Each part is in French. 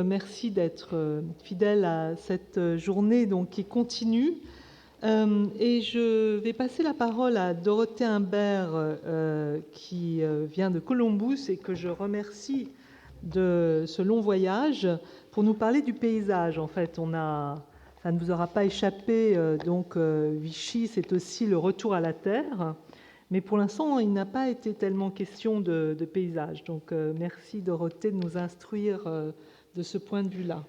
Merci d'être fidèle à cette journée qui continue. Et je vais passer la parole à Dorothée Imbert, qui vient de Columbus et que je remercie de ce long voyage pour nous parler du paysage. En fait, ça ne vous aura pas échappé, Vichy, c'est aussi le retour à la terre. Mais pour l'instant, il n'a pas été tellement question de paysage. Merci Dorothée de nous instruire de ce point de vue-là.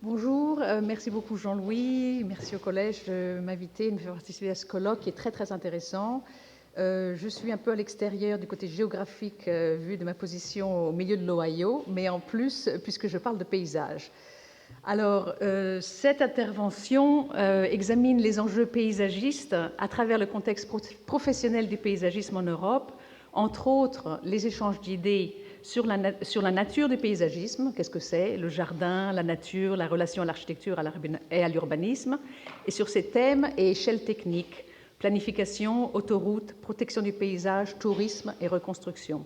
Bonjour, merci beaucoup Jean-Louis, merci au collège de m'inviter, de me faire participer à ce colloque qui est très très intéressant. Je suis un peu à l'extérieur du côté géographique vu de ma position au milieu de l'Ohio, mais en plus puisque je parle de paysage. Alors, cette intervention examine les enjeux paysagistes à travers le contexte professionnel du paysagisme en Europe, entre autres les échanges d'idées sur la nature du paysagisme, qu'est-ce que c'est, le jardin, la nature, la relation à l'architecture et à l'urbanisme, et sur ces thèmes et échelles techniques, planification, autoroute, protection du paysage, tourisme et reconstruction.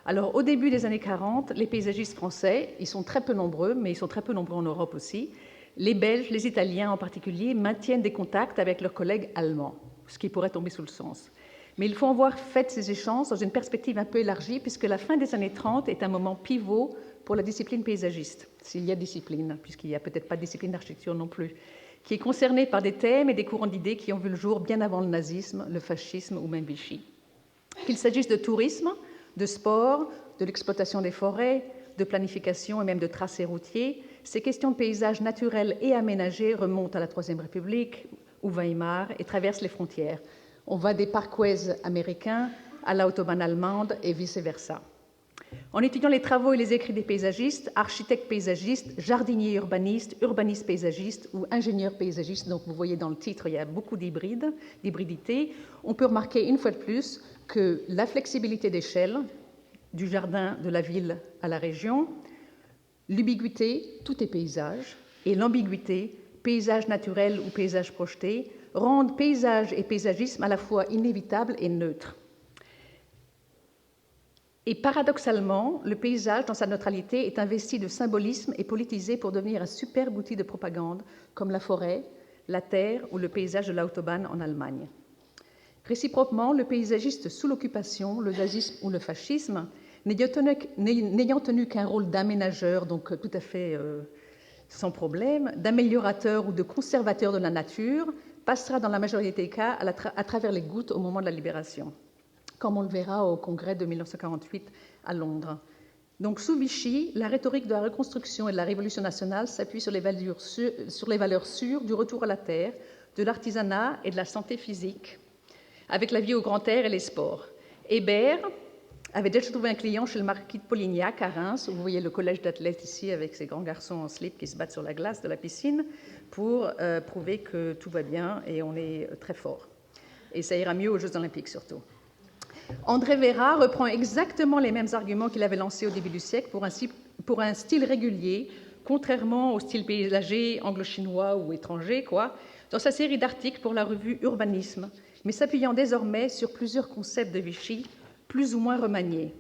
Alors, au début des années 40, les paysagistes français, ils sont très peu nombreux, mais ils sont très peu nombreux en Europe aussi, les Belges, les Italiens en particulier, maintiennent des contacts avec leurs collègues allemands, ce qui pourrait tomber sous le sens. Mais il faut en voir fait ces échanges dans une perspective un peu élargie, puisque la fin des années 30 est un moment pivot pour la discipline paysagiste, s'il y a discipline, puisqu'il n'y a peut-être pas de discipline d'architecture non plus, qui est concernée par des thèmes et des courants d'idées qui ont vu le jour bien avant le nazisme, le fascisme ou même Vichy. Qu'il s'agisse de tourisme, de sport, de l'exploitation des forêts, de planification et même de tracés routiers, ces questions de paysage naturel et aménagé remontent à la Troisième République ou Weimar et traversent les frontières. On va des parkways américains à l'autobahn allemande et vice-versa. En étudiant les travaux et les écrits des paysagistes, architectes paysagistes, jardiniers urbanistes, urbanistes paysagistes ou ingénieurs paysagistes, donc vous voyez dans le titre, il y a beaucoup d'hybridité, on peut remarquer une fois de plus que la flexibilité d'échelle, du jardin de la ville à la région, l'ubiguïté, tout est paysage, et l'ambiguïté, paysage naturel ou paysage projeté, rendent paysage et paysagisme à la fois inévitables et neutres. Et paradoxalement, le paysage, dans sa neutralité, est investi de symbolisme et politisé pour devenir un superbe outil de propagande, comme la forêt, la terre ou le paysage de l'autobahn en Allemagne. Réciproquement, le paysagiste sous l'occupation, le nazisme ou le fascisme, n'ayant tenu qu'un rôle d'aménageur, donc tout à fait sans problème, d'améliorateur ou de conservateur de la nature, passera dans la majorité des cas à travers les gouttes au moment de la libération, comme on le verra au congrès de 1948 à Londres. Donc, sous Vichy, la rhétorique de la reconstruction et de la révolution nationale s'appuie sur les valeurs sûres du retour à la terre, de l'artisanat et de la santé physique, avec la vie au grand air et les sports. Hébert avait déjà trouvé un client chez le marquis de Polignac à Reims, où vous voyez le collège d'athlètes ici avec ces grands garçons en slip qui se battent sur la glace de la piscine pour prouver que tout va bien et on est très fort. Et ça ira mieux aux Jeux Olympiques surtout. André Véra reprend exactement les mêmes arguments qu'il avait lancés au début du siècle pour un style régulier, contrairement au style paysager anglo-chinois ou étranger, dans sa série d'articles pour la revue Urbanisme, mais s'appuyant désormais sur plusieurs concepts de Vichy, plus ou moins remaniés.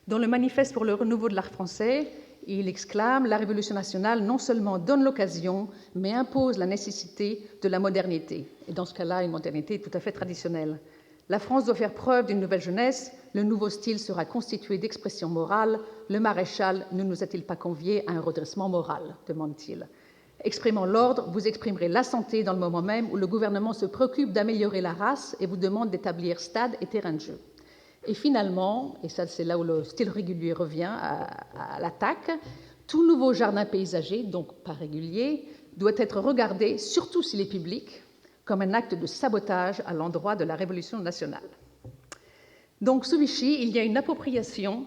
Dans le manifeste pour le renouveau de l'art français, il exclame « La Révolution nationale non seulement donne l'occasion, mais impose la nécessité de la modernité. » Et dans ce cas-là, une modernité tout à fait traditionnelle. La France doit faire preuve d'une nouvelle jeunesse, le nouveau style sera constitué d'expressions morales, le maréchal ne nous a-t-il pas conviés à un redressement moral, demande-t-il. Exprimant l'ordre, vous exprimerez la santé dans le moment même où le gouvernement se préoccupe d'améliorer la race et vous demande d'établir stade et terrain de jeu. Et finalement, et ça c'est là où le style régulier revient à l'attaque, tout nouveau jardin paysager, donc pas régulier, doit être regardé, surtout s'il est public, comme un acte de sabotage à l'endroit de la Révolution nationale. Donc sous Vichy, il y a une appropriation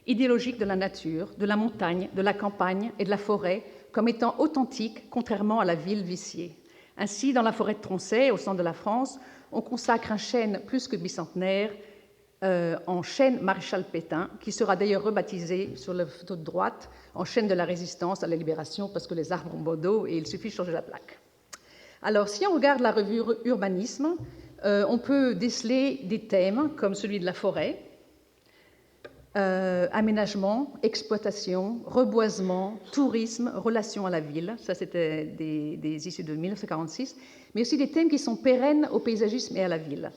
idéologique de la nature, de la montagne, de la campagne et de la forêt comme étant authentique, contrairement à la ville viciée. Ainsi, dans la forêt de Tronchet, au centre de la France, on consacre un chêne plus que bicentenaire en chêne Maréchal Pétain, qui sera d'ailleurs rebaptisé sur la photo de droite en chêne de la résistance à la libération, parce que les arbres ont beau dos et il suffit de changer la plaque. Alors, si on regarde la revue Urbanisme, on peut déceler des thèmes comme celui de la forêt, aménagement, exploitation, reboisement, tourisme, relation à la ville. Ça, c'était des issues de 1946. Mais aussi des thèmes qui sont pérennes au paysagisme et à la ville.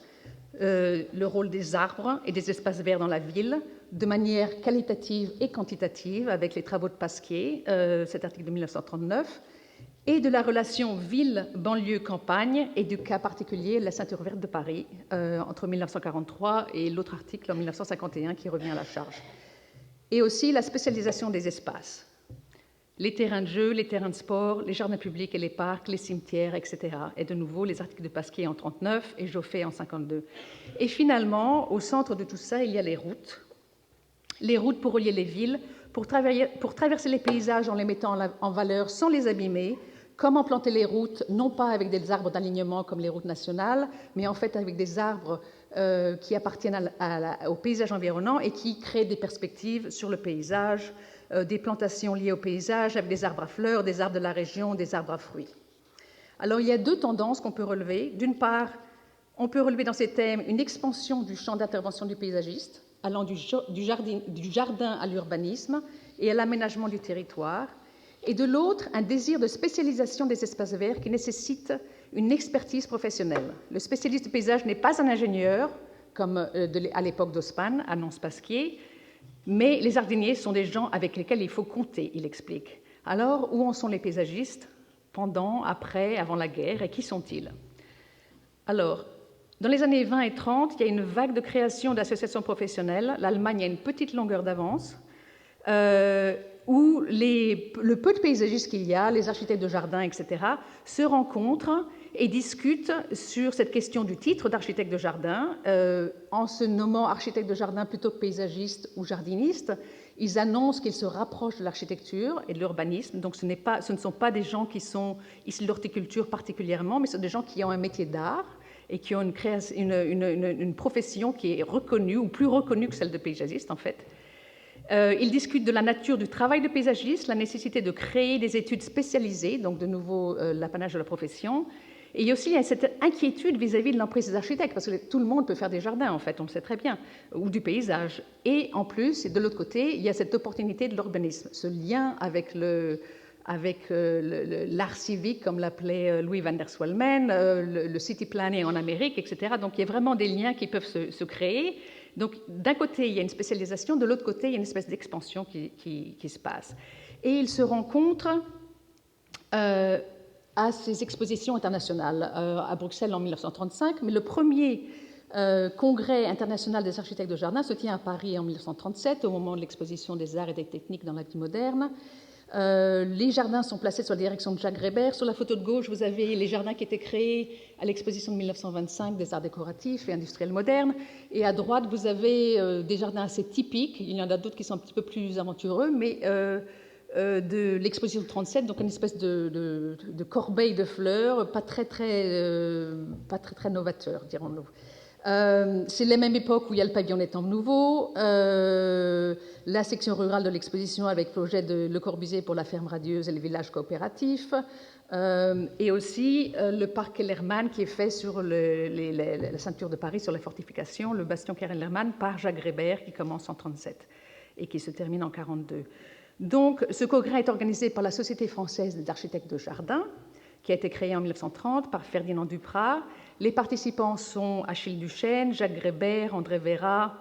Le rôle des arbres et des espaces verts dans la ville, de manière qualitative et quantitative, avec les travaux de Pasquier, cet article de 1939, et de la relation ville, banlieue, campagne, et du cas particulier, la ceinture verte de Paris, entre 1943 et l'autre article en 1951 qui revient à la charge. Et aussi la spécialisation des espaces. Les terrains de jeu, les terrains de sport, les jardins publics et les parcs, les cimetières, etc. Et de nouveau, les articles de Pasquier en 1939 et Joffé en 1952. Et finalement, au centre de tout ça, il y a les routes. Les routes pour relier les villes, pour traverser les paysages en les mettant en valeur sans les abîmer. Comment planter les routes, non pas avec des arbres d'alignement comme les routes nationales, mais en fait avec des arbres qui appartiennent au paysage environnant et qui créent des perspectives sur le paysage, des plantations liées au paysage avec des arbres à fleurs, des arbres de la région, des arbres à fruits. Alors il y a deux tendances qu'on peut relever. D'une part, on peut relever dans ces thèmes une expansion du champ d'intervention du paysagiste, allant du jardin à l'urbanisme et à l'aménagement du territoire, et de l'autre, un désir de spécialisation des espaces verts qui nécessite une expertise professionnelle. Le spécialiste du paysage n'est pas un ingénieur, comme à l'époque d'Haussmann, annonce Pasquier, mais les jardiniers sont des gens avec lesquels il faut compter, il explique. Alors, où en sont les paysagistes pendant, après, avant la guerre, et qui sont-ils? Alors, dans les années 20 et 30, il y a une vague de création d'associations professionnelles. L'Allemagne a une petite longueur d'avance, où le peu de paysagistes qu'il y a, les architectes de jardin, etc., se rencontrent et discutent sur cette question du titre d'architecte de jardin. En se nommant architecte de jardin plutôt que paysagiste ou jardiniste, ils annoncent qu'ils se rapprochent de l'architecture et de l'urbanisme. Donc ce ne sont pas des gens qui sont issus de l'horticulture particulièrement, mais ce sont des gens qui ont un métier d'art et qui ont une profession qui est reconnue, ou plus reconnue que celle de paysagiste, en fait. Ils discutent de la nature du travail de paysagiste, la nécessité de créer des études spécialisées, donc de nouveau l'apanage de la profession. Et il y a aussi cette inquiétude vis-à-vis de l'emprise des architectes, parce que tout le monde peut faire des jardins, en fait, on le sait très bien, ou du paysage. Et en plus, de l'autre côté, il y a cette opportunité de l'urbanisme, ce lien avec l'art civique, comme l'appelait Louis van der Swelmen, le city planning en Amérique, etc. Donc il y a vraiment des liens qui peuvent se créer. Donc d'un côté, il y a une spécialisation, de l'autre côté, il y a une espèce d'expansion qui se passe. Et ils se rencontrent à ces expositions internationales, à Bruxelles en 1935, mais le premier congrès international des architectes de jardin se tient à Paris en 1937, au moment de l'exposition des arts et des techniques dans la vie moderne. Les jardins sont placés sous la direction de Jacques Greber. Sur la photo de gauche, vous avez les jardins qui étaient créés à l'exposition de 1925 des arts décoratifs et industriels modernes. Et à droite, vous avez des jardins assez typiques. Il y en a d'autres qui sont un petit peu plus aventureux, mais de l'exposition de 37, donc une espèce de corbeille de fleurs, pas très novateur, dirons-nous. C'est la même époque où il y a le pavillon des Temps Nouveaux, la section rurale de l'exposition avec le projet de Le Corbusier pour la ferme radieuse et le village coopératif, et aussi le parc Kellermann qui est fait sur la ceinture de Paris, sur les fortifications, le bastion Kellermann par Jacques Greber qui commence en 1937 et qui se termine en 1942. Donc ce congrès est organisé par la Société française des architectes de jardin, qui a été créée en 1930 par Ferdinand Duprat. Les participants sont Achille Duchesne, Jacques Greber, André Véra,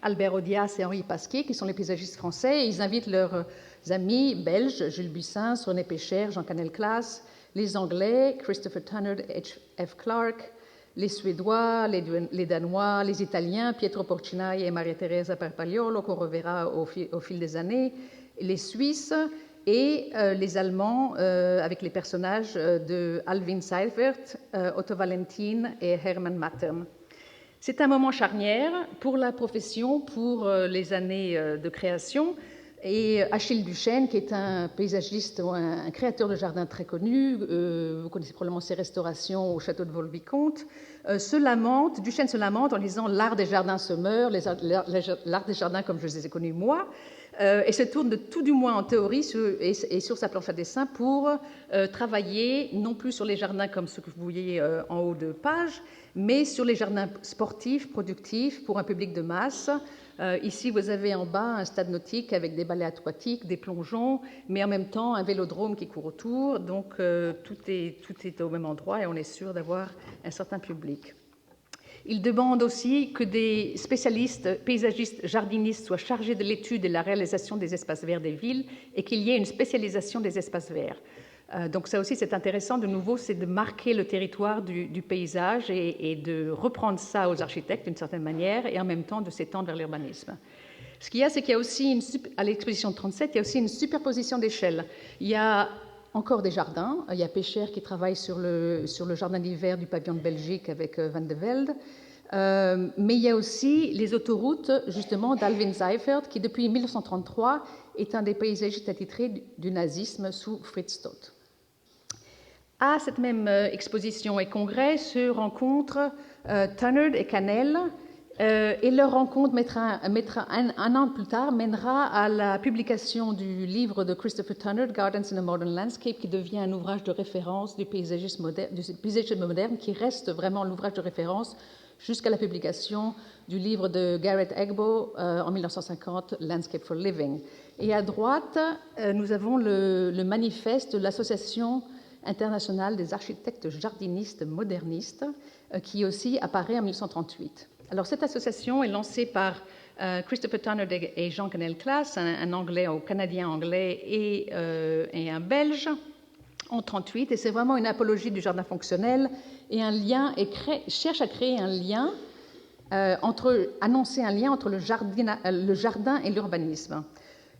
Albert Audias et Henri Pasquier, qui sont les paysagistes français. Et ils invitent leurs amis belges, Jules Buissens, René Pécher, Jean Canel-Claes, les Anglais, Christopher Tunnard, H.F. Clark, les Suédois, les Danois, les Italiens, Pietro Porcinai et Maria Teresa Parpagliolo, qu'on reverra au fil des années, les Suisses, et les Allemands, avec les personnages de Alwin Seifert, Otto Valentin et Hermann Mattern. C'est un moment charnière pour la profession, pour les années de création. Et Achille Duchesne, qui est un paysagiste ou un créateur de jardin très connu, vous connaissez probablement ses restaurations au château de Vaux-le-Vicomte, Duchesne se lamente en disant « L'art des jardins se meurt, l'art des jardins comme je les ai connus moi », et se tourne de tout du moins en théorie et sur sa planche à dessin pour travailler non plus sur les jardins comme ce que vous voyez en haut de page, mais sur les jardins sportifs, productifs, pour un public de masse, Ici, vous avez en bas un stade nautique avec des balais aquatiques, des plongeons, mais en même temps un vélodrome qui court autour. Donc, tout est au même endroit et on est sûr d'avoir un certain public. Il demande aussi que des spécialistes, paysagistes, jardinistes soient chargés de l'étude et de la réalisation des espaces verts des villes et qu'il y ait une spécialisation des espaces verts. Donc ça aussi, c'est intéressant. De nouveau, c'est de marquer le territoire du paysage et de reprendre ça aux architectes d'une certaine manière et en même temps de s'étendre vers l'urbanisme. Ce qu'il y a, c'est qu'il y a aussi, à l'exposition 37, il y a aussi une superposition d'échelles. Il y a encore des jardins. Il y a Pécher qui travaille sur le jardin d'hiver du pavillon de Belgique avec Van de Velde. Mais il y a aussi les autoroutes, justement, d'Alvin Seifert, qui depuis 1933 est un des paysagistes attitrés du nazisme sous Fritz Stott. À cette même exposition et congrès se rencontrent Tunnard et Canel, et leur rencontre, un an plus tard, mènera à la publication du livre de Christopher Tunnard, Gardens in a Modern Landscape, qui devient un ouvrage de référence du paysagisme moderne, qui reste vraiment l'ouvrage de référence jusqu'à la publication du livre de Garrett Egbo en 1950, Landscape for Living. Et à droite, nous avons le manifeste de l'Association internationale des architectes jardinistes modernistes, qui aussi apparaît en 1938. Alors, cette association est lancée par Christopher Tunnard et Jean Canel-Claes, un Anglais ou Canadien anglais et un Belge, en 1938, et c'est vraiment une apologie du jardin fonctionnel et un lien, cherche à créer un lien, annoncer un lien entre le jardin et l'urbanisme.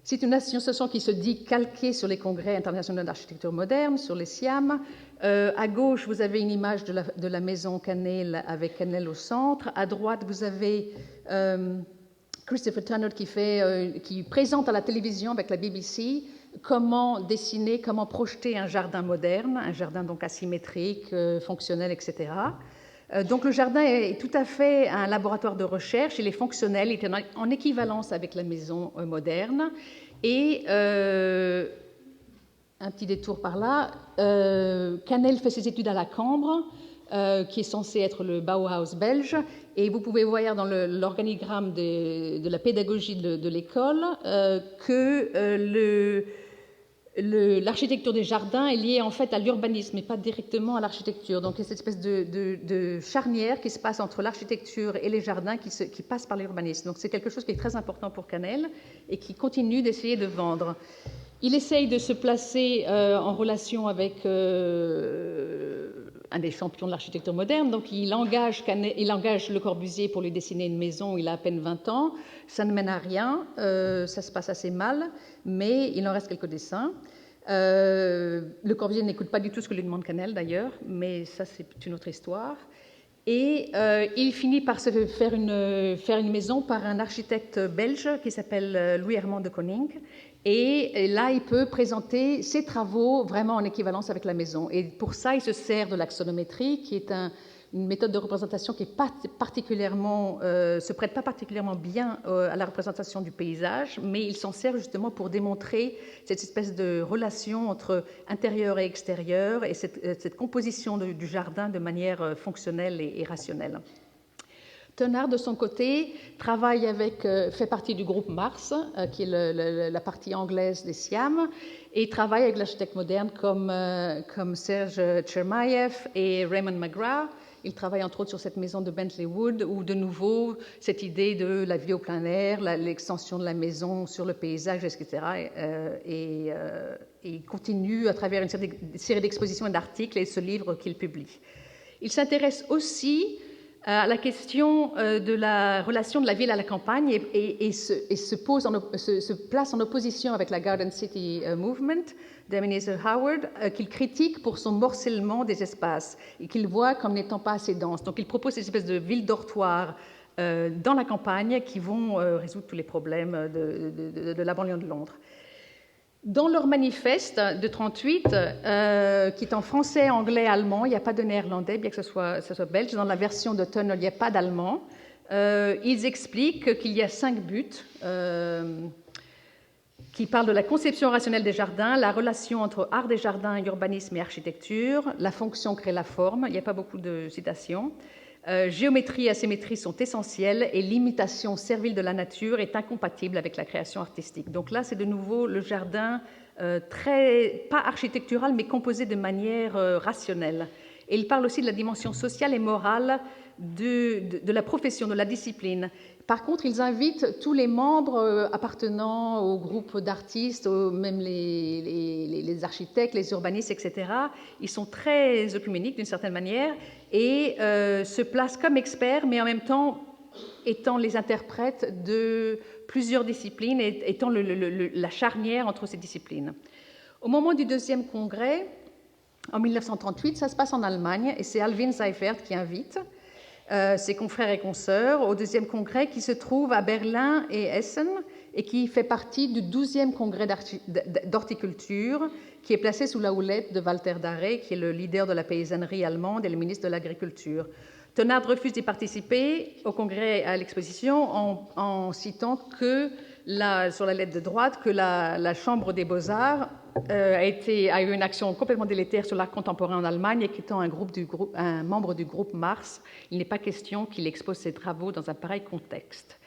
C'est une association qui se dit calquée sur les congrès internationaux d'architecture moderne, sur les SIAM. À gauche, vous avez une image de la maison Canel avec Canel au centre. À droite, vous avez Christopher Tunnard qui présente à la télévision avec la BBC comment dessiner, comment projeter un jardin moderne, un jardin donc asymétrique, fonctionnel, etc. Donc le jardin est tout à fait un laboratoire de recherche, il est fonctionnel, il est en équivalence avec la maison moderne. Et un petit détour par là, Canel fait ses études à la Cambre, qui est censé être le Bauhaus belge, et vous pouvez voir dans l'organigramme de la pédagogie de l'école que l'architecture des jardins est liée en fait à l'urbanisme et pas directement à l'architecture. Donc il y a cette espèce de charnière qui se passe entre l'architecture et les jardins qui passe par l'urbanisme. Donc c'est quelque chose qui est très important pour Canel et qui continue d'essayer de vendre. Il essaye de se placer en relation avec un des champions de l'architecture moderne. Donc il engage Le Corbusier pour lui dessiner une maison. Il a à peine 20 ans. Ça ne mène à rien. Ça se passe assez mal, mais il en reste quelques dessins. Le Corbusier n'écoute pas du tout ce que lui demande Canel, d'ailleurs, mais ça, c'est une autre histoire. Et il finit par se faire une maison par un architecte belge qui s'appelle Louis-Herman de Koning. Et là, il peut présenter ses travaux vraiment en équivalence avec la maison. Et pour ça, il se sert de l'axonométrie, qui est une méthode de représentation qui se prête pas particulièrement bien à la représentation du paysage, mais il s'en sert justement pour démontrer cette espèce de relation entre intérieur et extérieur et cette composition du jardin de manière fonctionnelle et rationnelle. Tunnard, de son côté, fait partie du groupe Mars, qui est la partie anglaise des SIAM, et travaille avec l'architecte moderne comme Serge Tchermaev et Raymond McGrath. Il travaille entre autres sur cette maison de Bentley Wood, où de nouveau, cette idée de la vie au plein air, l'extension de la maison sur le paysage, etc. Et il continue à travers une série d'expositions et d'articles et ce livre qu'il publie. Il s'intéresse aussi à la question de la relation de la ville à la campagne et se place en opposition avec la Garden City Movement d'Ebenezer Howard, qu'il critique pour son morcellement des espaces et qu'il voit comme n'étant pas assez dense. Donc il propose ces espèces de villes dortoirs dans la campagne qui vont résoudre tous les problèmes de la banlieue de Londres. Dans leur manifeste de 1938, qui est en français, anglais, allemand, il n'y a pas de néerlandais, bien que ce soit belge. Dans la version de Tunnard, il n'y a pas d'allemand. Ils expliquent qu'il y a 5 buts qui parlent de la conception rationnelle des jardins, la relation entre art des jardins, urbanisme et architecture, la fonction crée la forme. Il n'y a pas beaucoup de citations. Géométrie et asymétrie sont essentielles et l'imitation servile de la nature est incompatible avec la création artistique. Donc là, c'est de nouveau le jardin pas architectural, mais composé de manière rationnelle. Et il parle aussi de la dimension sociale et morale de la profession, de la discipline. Par contre, ils invitent tous les membres appartenant au groupe d'artistes, même les architectes, les urbanistes, etc. Ils sont très œcuméniques d'une certaine manière et se placent comme experts, mais en même temps étant les interprètes de plusieurs disciplines et étant la charnière entre ces disciplines. Au moment du deuxième congrès, en 1938, ça se passe en Allemagne et c'est Alwin Seifert qui invite ses confrères et consoeurs au deuxième congrès qui se trouve à Berlin et Essen et qui fait partie du 12e congrès d'horticulture qui est placé sous la houlette de Walter Darré, qui est le leader de la paysannerie allemande et le ministre de l'Agriculture. Thénard refuse d'y participer au congrès à l'exposition en citant que, sur la lettre de droite, que la Chambre des Beaux-Arts a eu une action complètement délétère sur l'art contemporain en Allemagne et qu'étant un membre du groupe Mars, il n'est pas question qu'il expose ses travaux dans un pareil contexte.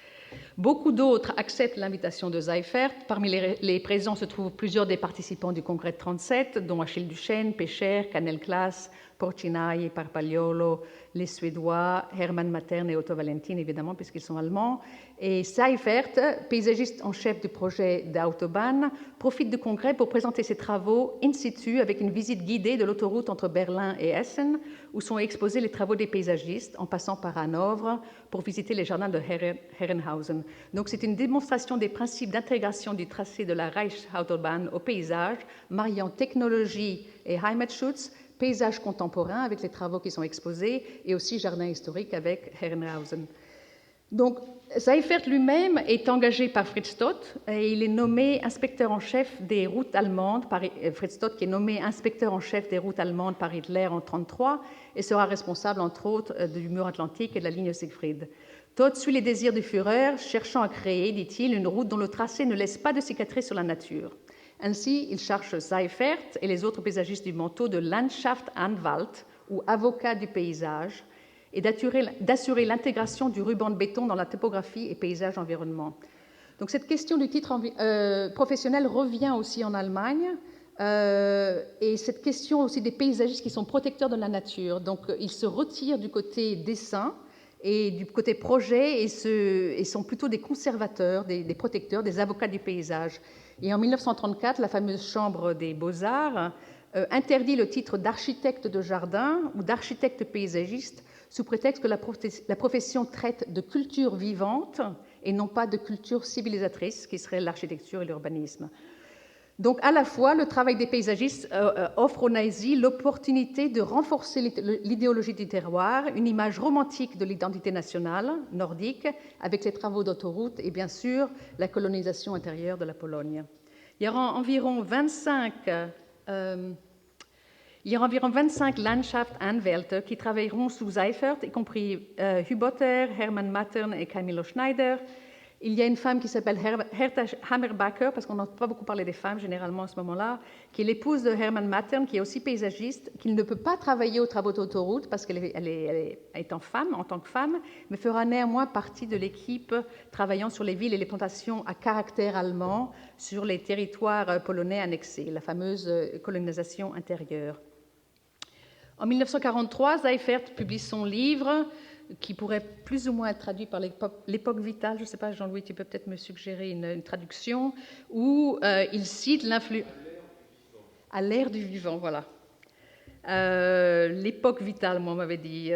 Beaucoup d'autres acceptent l'invitation de Seifert. Parmi les présents se trouvent plusieurs des participants du congrès de 1937, dont Achille Duchesne, Pécher, Canel-Claes, Porcinai, Parpagliolo, les Suédois, Hermann Matern et Otto Valentin, évidemment, puisqu'ils sont allemands. Et Seifert, paysagiste en chef du projet d'Autobahn, profite du congrès pour présenter ses travaux in situ avec une visite guidée de l'autoroute entre Berlin et Essen, où sont exposés les travaux des paysagistes, en passant par Hanovre, pour visiter les jardins de Herrenhausen. Donc c'est une démonstration des principes d'intégration du tracé de la Reichsautobahn au paysage, mariant technologie et Heimatschutz, paysage contemporain avec les travaux qui sont exposés et aussi jardin historique avec Herrenhausen. Donc, Seifert lui-même est engagé par Fritz Todt et il est nommé inspecteur en chef des routes allemandes, Fritz Todt qui est nommé inspecteur en chef des routes allemandes par Hitler en 1933 et sera responsable entre autres du mur atlantique et de la ligne Siegfried. Todt suit les désirs du Führer, cherchant à créer, dit-il, une route dont le tracé ne laisse pas de cicatrices sur la nature. Ainsi, il charge Seifert et les autres paysagistes du manteau de Landschaftsanwalt, ou avocat du paysage, et d'assurer l'intégration du ruban de béton dans la topographie et paysage environnement. Donc cette question du titre professionnel revient aussi en Allemagne, et cette question aussi des paysagistes qui sont protecteurs de la nature. Donc ils se retirent du côté dessin et du côté projet et sont plutôt des conservateurs, des protecteurs, des avocats du paysage. Et en 1934, la fameuse Chambre des Beaux-Arts interdit le titre d'architecte de jardin ou d'architecte paysagiste sous prétexte que la profession traite de culture vivante et non pas de culture civilisatrice, qui serait l'architecture et l'urbanisme. Donc, à la fois, le travail des paysagistes offre aux nazis l'opportunité de renforcer l'idéologie du terroir, une image romantique de l'identité nationale nordique, avec les travaux d'autoroute et, bien sûr, la colonisation intérieure de la Pologne. Il y aura environ 25 Landschaftsanwälte qui travailleront sous Seifert, y compris Hübotter, Hermann Matern et Camillo Schneider. Il y a une femme qui s'appelle Hertha Hammerbacher, parce qu'on n'entend pas beaucoup parler des femmes généralement à ce moment-là, qui est l'épouse de Hermann Matern, qui est aussi paysagiste, qui ne peut pas travailler aux travaux d'autoroute parce qu'elle est en tant que femme, mais fera néanmoins partie de l'équipe travaillant sur les villes et les plantations à caractère allemand sur les territoires polonais annexés, la fameuse colonisation intérieure. En 1943, Seifert publie son livre qui pourrait plus ou moins être traduit par l'époque vitale. Je ne sais pas, Jean-Louis, tu peux peut-être me suggérer une traduction, où il cite l'influence... À l'ère du vivant, voilà. L'époque vitale, moi, on m'avait dit.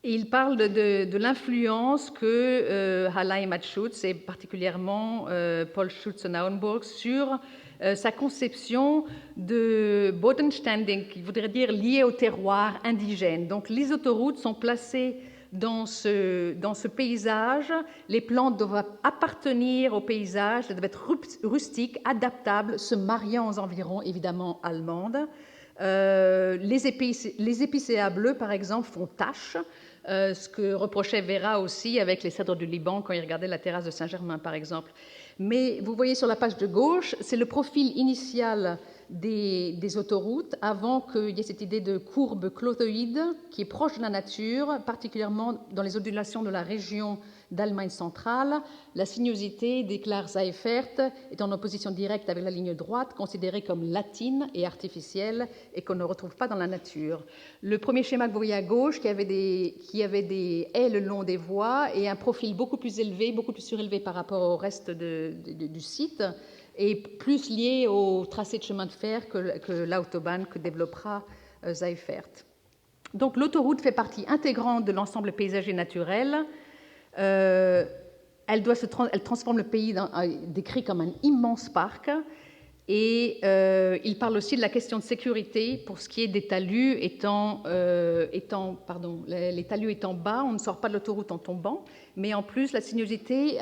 Et il parle de l'influence que Heimatschutz et particulièrement Paul Schütze-Naumburg sur sa conception de Bodenständig, qui voudrait dire lié au terroir indigène. Donc les autoroutes sont placées dans ce paysage, les plantes doivent appartenir au paysage, elles doivent être rustiques, adaptables, se mariant aux environs évidemment allemandes. Les épicéas bleus, par exemple, font tache, ce que reprochait Vera aussi avec les cèdres du Liban quand il regardait la terrasse de Saint-Germain, par exemple. Mais vous voyez sur la page de gauche, c'est le profil initial des autoroutes avant qu'il y ait cette idée de courbe clothoïde qui est proche de la nature, particulièrement dans les ondulations de la région d'Allemagne centrale. La sinuosité, déclare Seifert, est en opposition directe avec la ligne droite, considérée comme latine et artificielle et qu'on ne retrouve pas dans la nature. Le premier schéma que vous voyez à gauche, qui avait des haies le long des voies et un profil beaucoup plus élevé, beaucoup plus surélevé par rapport au reste du site, et plus lié au tracé de chemin de fer que l'autobahn que développera Seifert. Donc l'autoroute fait partie intégrante de l'ensemble paysager naturel. Elle transforme le pays décrit comme un immense parc. Et il parle aussi de la question de sécurité pour ce qui est des talus les talus étant bas, on ne sort pas de l'autoroute en tombant, mais en plus la sinuosité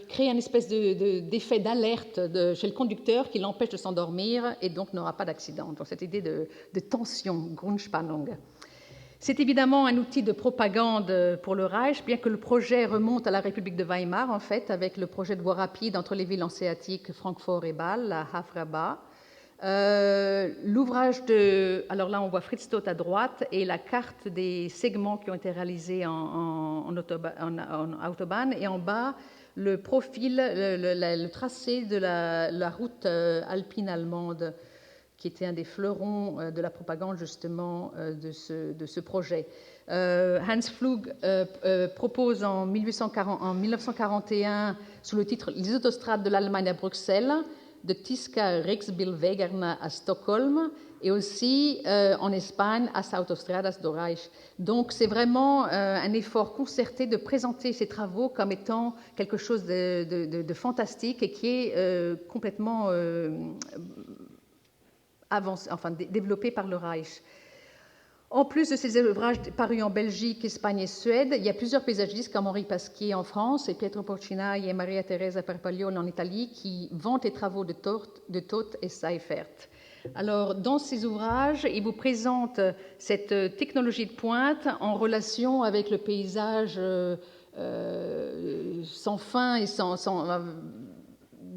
crée une espèce d'effet d'alerte chez le conducteur qui l'empêche de s'endormir et donc n'aura pas d'accident. Donc cette idée de tension, Grundspannung. C'est évidemment un outil de propagande pour le Reich, bien que le projet remonte à la République de Weimar, en fait, avec le projet de voie rapide entre les villes hanséatiques Francfort et Bâle, la Hafraba. L'ouvrage alors là, on voit Fritz Todt à droite, et la carte des segments qui ont été réalisés en autobahn, et en bas, le profil, le tracé de la route alpine allemande, qui était un des fleurons de la propagande justement de ce projet. Hans Pflug propose en 1941, sous le titre « Les autostrades de l'Allemagne à Bruxelles », de Tisca Rijksbilwegen à Stockholm, et aussi en Espagne, As Autostradas do Reich. Donc c'est vraiment un effort concerté de présenter ces travaux comme étant quelque chose de fantastique et qui est complètement développé par le Reich. En plus de ces ouvrages parus en Belgique, Espagne et Suède, il y a plusieurs paysagistes comme Henri Pasquier en France et Pietro Porcinai et Maria Teresa Perpaglione en Italie qui vantent les travaux de Todt et Seifert. Alors, dans ces ouvrages, ils vous présentent cette technologie de pointe en relation avec le paysage sans fin et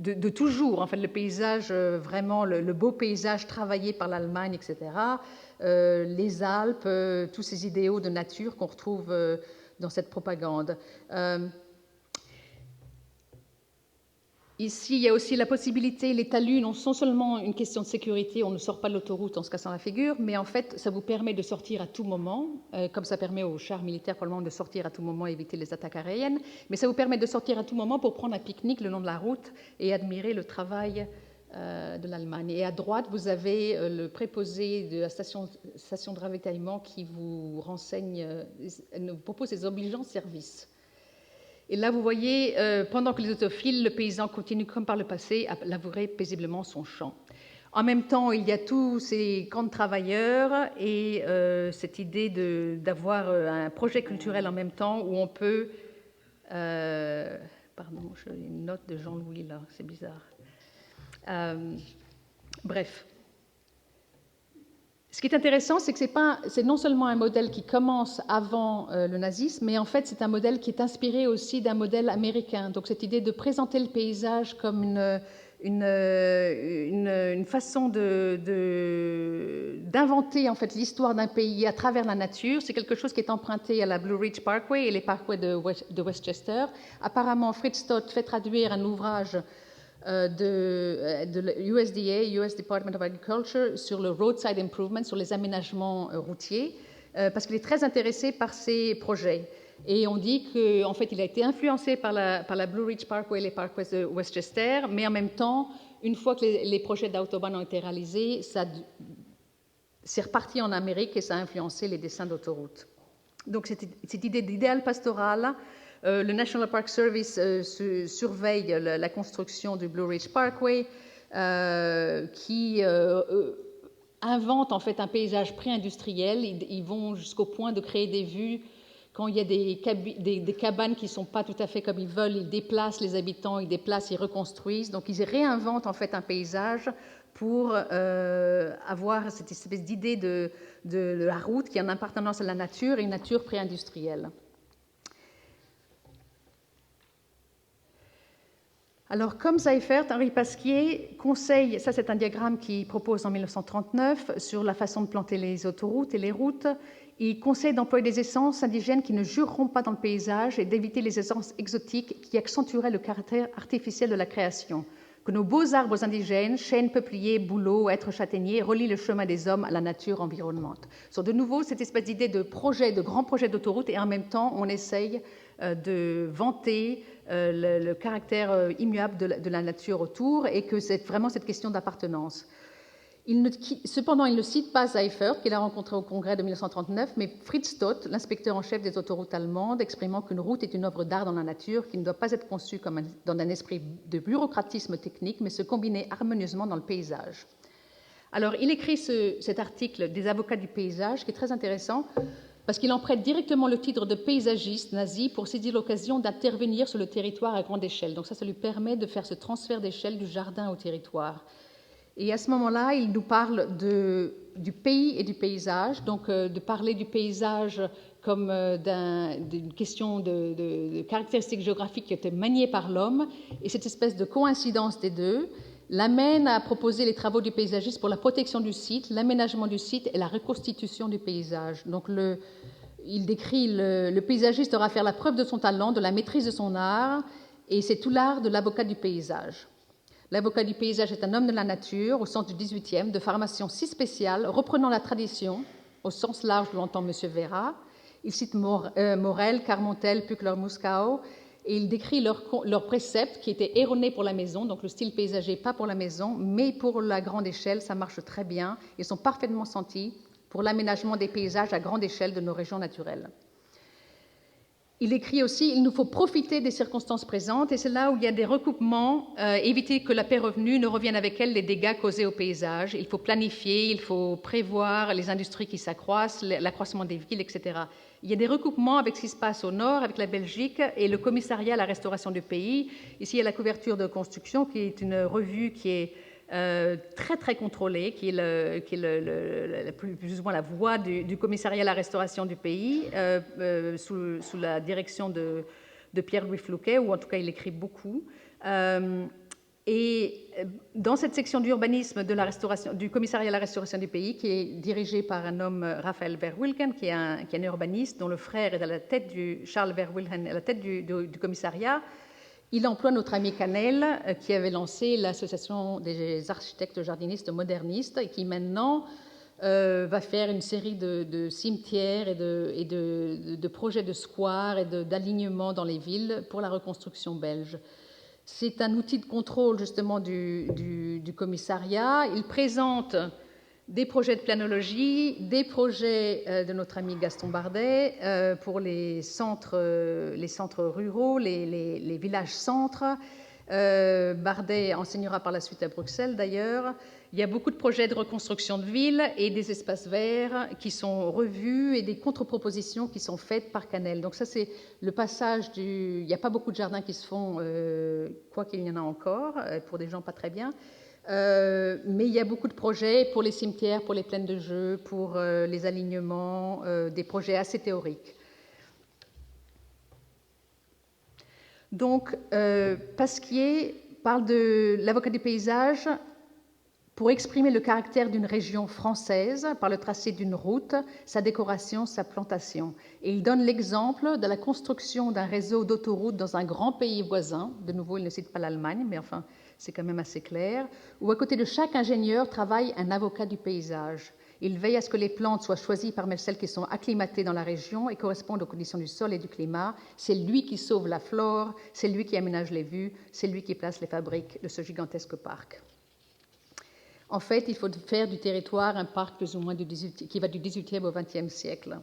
de toujours, en fait, le paysage, vraiment le beau paysage travaillé par l'Allemagne, etc., les Alpes, tous ces idéaux de nature qu'on retrouve dans cette propagande. Ici, il y a aussi la possibilité, les talus non sont seulement une question de sécurité, on ne sort pas de l'autoroute en se cassant la figure, mais en fait, ça vous permet de sortir à tout moment, comme ça permet aux chars militaires probablement de sortir à tout moment et éviter les attaques aériennes, mais ça vous permet de sortir à tout moment pour prendre un pique-nique le long de la route et admirer le travail de l'Allemagne. Et à droite, vous avez le préposé de la station de ravitaillement qui vous renseigne, vous propose des obligeants services. Et là, vous voyez, pendant que les autofilent, le paysan continue, comme par le passé, à labourer paisiblement son champ. En même temps, il y a tous ces camps de travailleurs et cette idée d'avoir un projet culturel en même temps où on peut... pardon, j'ai une note de Jean-Louis là, c'est bizarre. Bref. Ce qui est intéressant, c'est que c'est non seulement un modèle qui commence avant le nazisme, mais en fait, c'est un modèle qui est inspiré aussi d'un modèle américain. Donc, cette idée de présenter le paysage comme une façon d'inventer en fait l'histoire d'un pays à travers la nature, c'est quelque chose qui est emprunté à la Blue Ridge Parkway et les parkways de Westchester. Apparemment, Fritz Todt fait traduire un ouvrage de USDA, US Department of Agriculture, sur le roadside improvement, sur les aménagements routiers, parce qu'il est très intéressé par ces projets. Et on dit qu'en fait, il a été influencé par la Blue Ridge Parkway et les parkways de Westchester, mais en même temps, une fois que les projets d'Autobahn ont été réalisés, c'est reparti en Amérique et ça a influencé les dessins d'autoroutes. Donc, cette idée d'idéal pastoral, le National Park Service surveille la construction du Blue Ridge Parkway, qui invente en fait un paysage pré-industriel. Ils vont jusqu'au point de créer des vues. Quand il y a des cabanes qui ne sont pas tout à fait comme ils veulent, ils déplacent les habitants, ils reconstruisent. Donc, ils réinventent en fait un paysage pour avoir cette espèce d'idée de la route qui est en appartenance à la nature et une nature pré-industrielle. Alors, comme Seifert, Henri Pasquier conseille, ça c'est un diagramme qu'il propose en 1939 sur la façon de planter les autoroutes et les routes. Il conseille d'employer des essences indigènes qui ne jureront pas dans le paysage et d'éviter les essences exotiques qui accentueraient le caractère artificiel de la création. Que nos beaux arbres indigènes, chênes, peupliers, bouleaux, hêtres, châtaigniers, relient le chemin des hommes à la nature environnante. Sur de nouveau cette espèce d'idée de projet, de grand projet d'autoroute, et en même temps on essaye de vanter le caractère immuable de la nature autour et que c'est vraiment cette question d'appartenance. Cependant, il ne cite pas Seifert, qu'il a rencontré au congrès de 1939, mais Fritz Todt, l'inspecteur en chef des autoroutes allemandes, exprimant qu'une route est une œuvre d'art dans la nature qui ne doit pas être conçue comme dans un esprit de bureaucratisme technique, mais se combiner harmonieusement dans le paysage. Alors, il écrit cet article des avocats du paysage, qui est très intéressant, parce qu'il en prête directement le titre de paysagiste nazi pour saisir l'occasion d'intervenir sur le territoire à grande échelle. Donc ça lui permet de faire ce transfert d'échelle du jardin au territoire. Et à ce moment-là, il nous parle du pays et du paysage, donc de parler du paysage comme d'une question de caractéristiques géographiques qui étaient maniées par l'homme, et cette espèce de coïncidence des deux l'amène à proposer les travaux du paysagiste pour la protection du site, l'aménagement du site et la reconstitution du paysage. Donc il décrit le paysagiste aura à faire la preuve de son talent, de la maîtrise de son art, et c'est tout l'art de l'avocat du paysage. L'avocat du paysage est un homme de la nature, au sens du XVIIIe, de formation si spéciale, reprenant la tradition, au sens large où l'entend M. Vera. Il cite Morel, Carmontel, Pückler-Muskau, et il décrit leurs préceptes qui étaient erronés pour la maison, donc le style paysager, pas pour la maison, mais pour la grande échelle, ça marche très bien. Ils sont parfaitement sentis pour l'aménagement des paysages à grande échelle de nos régions naturelles. Il écrit aussi « Il nous faut profiter des circonstances présentes » et c'est là où il y a des recoupements, éviter que la paix revenue ne revienne avec elle les dégâts causés au paysage. Il faut planifier, il faut prévoir les industries qui s'accroissent, l'accroissement des villes, etc. Il y a des recoupements avec ce qui se passe au nord, avec la Belgique et le commissariat à la restauration du pays. Ici, il y a la couverture de construction qui est une revue qui est très très contrôlée, qui est plus ou moins la voix du commissariat à la restauration du pays, sous la direction de Pierre-Louis Flouquet, ou en tout cas il écrit beaucoup. Et dans cette section d'urbanisme du commissariat à la restauration du pays, qui est dirigée par un homme, Raphaël Verwilken, qui est un urbaniste dont le frère est à la tête Charles Verwilken, à la tête du commissariat, il emploie notre ami Canel, qui avait lancé l'association des architectes jardinistes modernistes et qui maintenant va faire une série de cimetières et de projets de squares et d'alignements dans les villes pour la reconstruction belge. C'est un outil de contrôle justement du commissariat. Il présente des projets de planologie, des projets de notre ami Gaston Bardet pour les centres ruraux, les villages-centres. Bardet enseignera par la suite à Bruxelles d'ailleurs. Il y a beaucoup de projets de reconstruction de villes et des espaces verts qui sont revus et des contre-propositions qui sont faites par Canel. Donc ça, c'est le passage Il n'y a pas beaucoup de jardins qui se font, quoi qu'il y en a encore, pour des gens pas très bien. Mais il y a beaucoup de projets pour les cimetières, pour les plaines de jeux, pour les alignements, des projets assez théoriques. Donc, Pasquier parle de l'avocat du paysage pour exprimer le caractère d'une région française par le tracé d'une route, sa décoration, sa plantation. Et il donne l'exemple de la construction d'un réseau d'autoroutes dans un grand pays voisin. De nouveau, il ne cite pas l'Allemagne, mais enfin, c'est quand même assez clair, où à côté de chaque ingénieur travaille un avocat du paysage. Il veille à ce que les plantes soient choisies parmi celles qui sont acclimatées dans la région et correspondent aux conditions du sol et du climat. C'est lui qui sauve la flore, c'est lui qui aménage les vues, c'est lui qui place les fabriques de ce gigantesque parc. En fait, il faut faire du territoire un parc plus ou moins qui va du XVIIIe au XXe siècle.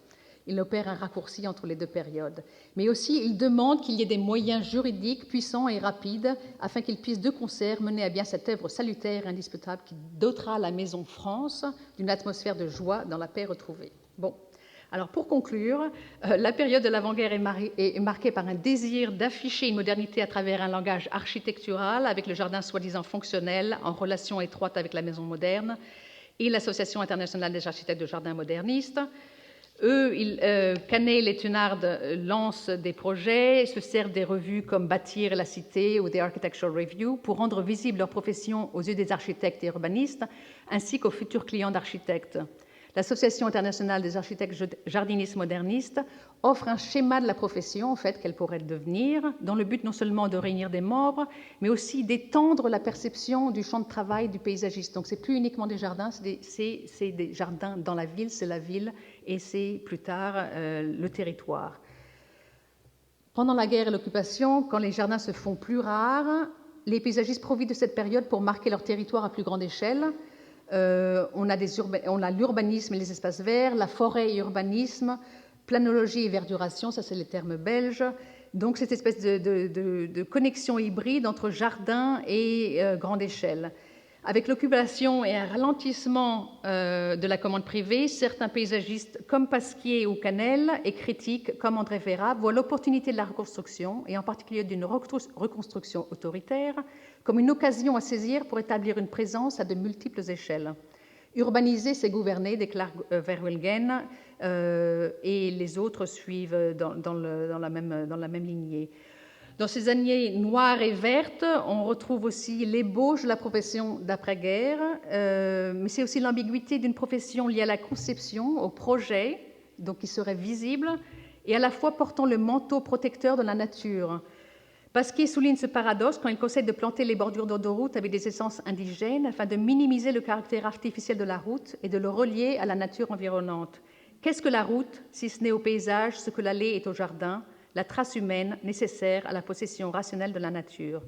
Il opère un raccourci entre les deux périodes. Mais aussi, il demande qu'il y ait des moyens juridiques puissants et rapides afin qu'il puisse de concert mener à bien cette œuvre salutaire et indisputable qui dotera la Maison France d'une atmosphère de joie dans la paix retrouvée. Bon, alors pour conclure, la période de l'avant-guerre est marquée par un désir d'afficher une modernité à travers un langage architectural avec le jardin soi-disant fonctionnel en relation étroite avec la maison moderne et l'Association internationale des architectes de jardins modernistes. Canel et Thenard lancent des projets, se servent des revues comme Bâtir la Cité ou The Architectural Review pour rendre visible leur profession aux yeux des architectes et urbanistes, ainsi qu'aux futurs clients d'architectes. L'Association internationale des architectes jardinistes modernistes offre un schéma de la profession, en fait, qu'elle pourrait devenir, dans le but non seulement de réunir des membres, mais aussi d'étendre la perception du champ de travail du paysagiste. Donc, c'est plus uniquement des jardins, c'est des jardins dans la ville, c'est la ville, et c'est plus tard le territoire. Pendant la guerre et l'occupation, quand les jardins se font plus rares, les paysagistes profitent de cette période pour marquer leur territoire à plus grande échelle. On a l'urbanisme et les espaces verts, la forêt et urbanisme, planologie et verduration, ça c'est les termes belges. Donc cette espèce de connexion hybride entre jardin et grande échelle. Avec l'occupation et un ralentissement de la commande privée, certains paysagistes comme Pasquier ou Canel et critiques comme André Véra voient l'opportunité de la reconstruction, et en particulier d'une reconstruction autoritaire, comme une occasion à saisir pour établir une présence à de multiples échelles. Urbaniser, c'est gouverner, déclare Verheugen, et les autres suivent dans la même lignée. Dans ces années noires et vertes, on retrouve aussi l'ébauche de la profession d'après-guerre, mais c'est aussi l'ambiguïté d'une profession liée à la conception, au projet, donc qui serait visible, et à la fois portant le manteau protecteur de la nature. Pasquier souligne ce paradoxe quand il conseille de planter les bordures d'autoroute avec des essences indigènes afin de minimiser le caractère artificiel de la route et de le relier à la nature environnante. Qu'est-ce que la route, si ce n'est au paysage ce que l'allée est au jardin, la trace humaine nécessaire à la possession rationnelle de la nature?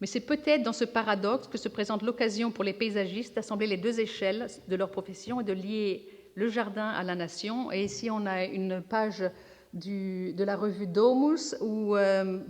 Mais c'est peut-être dans ce paradoxe que se présente l'occasion pour les paysagistes d'assembler les deux échelles de leur profession et de lier le jardin à la nation. Et ici, on a une page de la revue Domus, où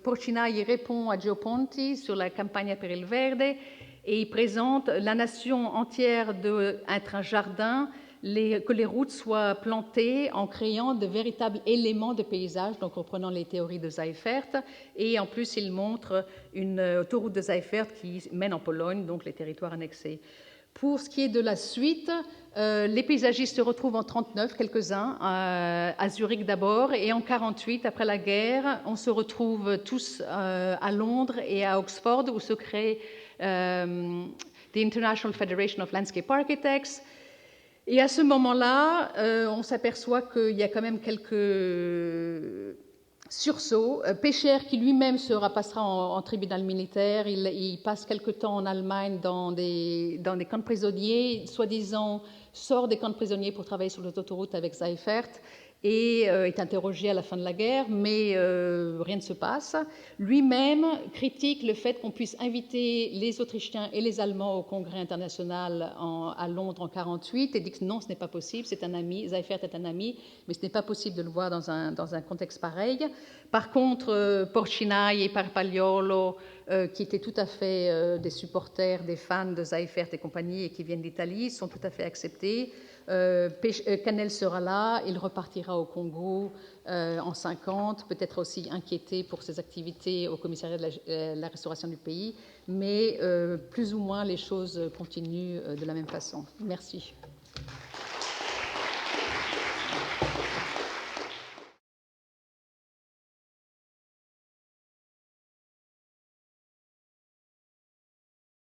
Porcinai répond à Gio Ponti sur la Campagna per il Verde, et il présente la nation entière d'être un jardin, que les routes soient plantées en créant de véritables éléments de paysage, donc reprenant les théories de Seifert, et en plus il montre une autoroute de Seifert qui mène en Pologne, donc les territoires annexés. Pour ce qui est de la suite, les paysagistes se retrouvent en 1939, quelques-uns, à Zurich d'abord, et en 1948, après la guerre, on se retrouve tous à Londres et à Oxford, où se crée the International Federation of Landscape Architects. Et à ce moment-là, on s'aperçoit qu'il y a quand même quelques sursauts. Pécher, qui lui-même passera en tribunal militaire, il passe quelque temps en Allemagne dans des camps de prisonniers, soi-disant sort des camps de prisonniers pour travailler sur l'autoroute avec Seifert et est interrogé à la fin de la guerre, mais rien ne se passe. Lui-même critique le fait qu'on puisse inviter les Autrichiens et les Allemands au Congrès international à Londres en 1948 et dit que non, ce n'est pas possible, c'est un ami, Seifert est un ami, mais ce n'est pas possible de le voir dans un contexte pareil. Par contre, Porcinai et Parpagliolo, qui étaient tout à fait des supporters, des fans de Seifert et compagnie et qui viennent d'Italie, sont tout à fait acceptés. Canel sera là, il repartira au Congo en 1950, peut-être aussi inquiété pour ses activités au commissariat de la restauration du pays, mais plus ou moins les choses continuent de la même façon. Merci.